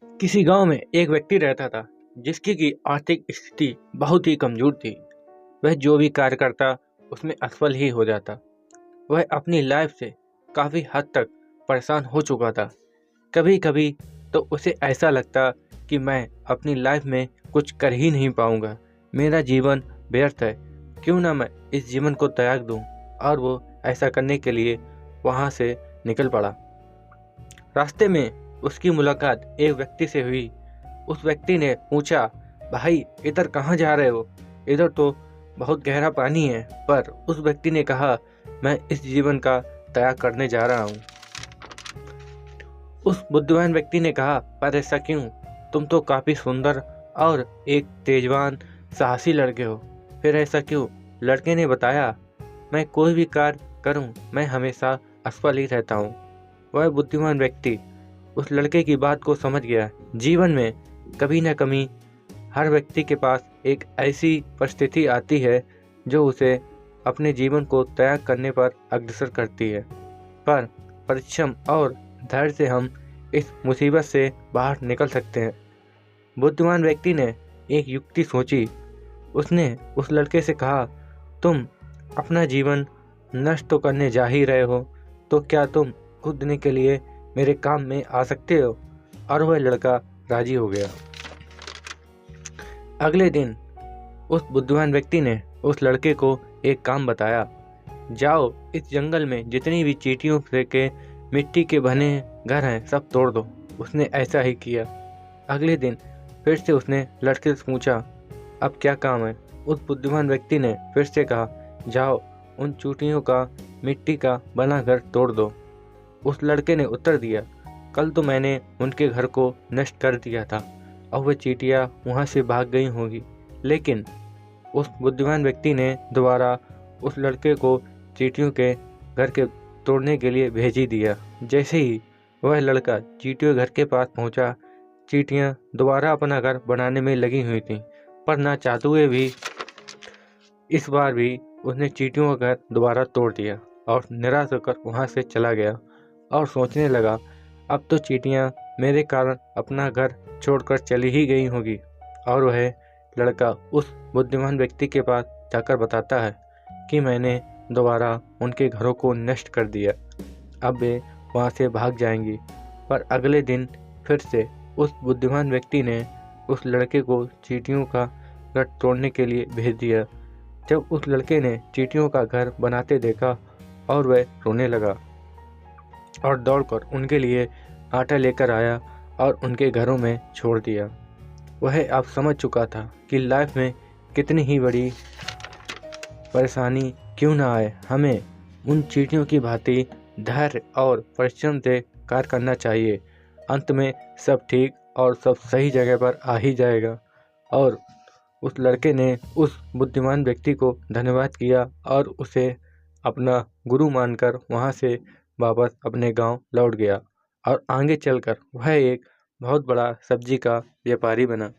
किसी गांव में एक व्यक्ति रहता था जिसकी की आर्थिक स्थिति बहुत ही कमजोर थी। वह जो भी कार्य करता उसमें असफल ही हो जाता। वह अपनी लाइफ से काफी हद तक परेशान हो चुका था। कभी कभी तो उसे ऐसा लगता कि मैं अपनी लाइफ में कुछ कर ही नहीं पाऊंगा, मेरा जीवन व्यर्थ है, क्यों ना मैं इस जीवन को त्याग दूं। और वो ऐसा करने के लिए वहां से निकल पड़ा। रास्ते में उसकी मुलाकात एक व्यक्ति से हुई। उस व्यक्ति ने पूछा, भाई इधर कहाँ जा रहे हो? इधर तो बहुत गहरा पानी है। पर उस व्यक्ति ने कहा, मैं इस जीवन का त्याग करने जा रहा हूँ। उस बुद्धिमान व्यक्ति ने कहा, पर ऐसा क्यों? तुम तो काफी सुंदर और एक तेजवान साहसी लड़के हो, फिर ऐसा क्यों? लड़के ने बताया, मैं कोई भी कार्य करूं मैं हमेशा असफल ही रहता हूँ। वह बुद्धिमान व्यक्ति उस लड़के की बात को समझ गया। जीवन में कभी न कभी हर व्यक्ति के पास एक ऐसी परिस्थिति आती है जो उसे अपने जीवन को त्याग करने पर अग्रसर करती है। पर परिश्रम और धैर्य से हम इस मुसीबत से बाहर निकल सकते हैं। बुद्धिमान व्यक्ति ने एक युक्ति सोची। उसने उस लड़के से कहा, तुम अपना जीवन नष्ट तो करने जा ही रहे हो, तो क्या तुम कुछ दिन के लिए मेरे काम में आ सकते हो? और वह लड़का राजी हो गया। अगले दिन उस बुद्धिमान व्यक्ति ने उस लड़के को एक काम बताया। जाओ, इस जंगल में जितनी भी चींटियों से के मिट्टी के बने घर हैं सब तोड़ दो। उसने ऐसा ही किया। अगले दिन फिर से उसने लड़के से पूछा, अब क्या काम है? उस बुद्धिमान व्यक्ति ने फिर से कहा, जाओ उन चींटियों का मिट्टी का बना घर तोड़ दो। उस लड़के ने उत्तर दिया, कल तो मैंने उनके घर को नष्ट कर दिया था और वह चींटियां वहां से भाग गई होंगी। लेकिन उस बुद्धिमान व्यक्ति ने दोबारा उस लड़के को चींटियों के घर के तोड़ने के लिए भेज ही दिया। जैसे ही वह लड़का चींटियों के घर के पास पहुंचा, चींटियां दोबारा अपना घर बनाने में लगी हुई थीं। पर ना चाहते हुए भी इस बार भी उसने चींटियों का घर दोबारा तोड़ दिया और निराश होकर वहां से चला गया और सोचने लगा, अब तो चींटियां मेरे कारण अपना घर छोड़कर चली ही गई होगी। और वह लड़का उस बुद्धिमान व्यक्ति के पास जाकर बताता है कि मैंने दोबारा उनके घरों को नष्ट कर दिया, अब वे वहां से भाग जाएंगी। पर अगले दिन फिर से उस बुद्धिमान व्यक्ति ने उस लड़के को चींटियों का घर तोड़ने के लिए भेज दिया। जब उस लड़के ने चींटियों का घर बनाते देखा और वह रोने लगा और दौड़कर उनके लिए आटा लेकर आया और उनके घरों में छोड़ दिया। वह अब समझ चुका था कि लाइफ में कितनी ही बड़ी परेशानी क्यों ना आए, हमें उन चींटियों की भांति धैर्य और परिश्रम से कार्य करना चाहिए। अंत में सब ठीक और सब सही जगह पर आ ही जाएगा। और उस लड़के ने उस बुद्धिमान व्यक्ति को धन्यवाद किया और उसे अपना गुरु मानकर वहां से वापस अपने गांव लौट गया और आगे चलकर वह एक बहुत बड़ा सब्जी का व्यापारी बना।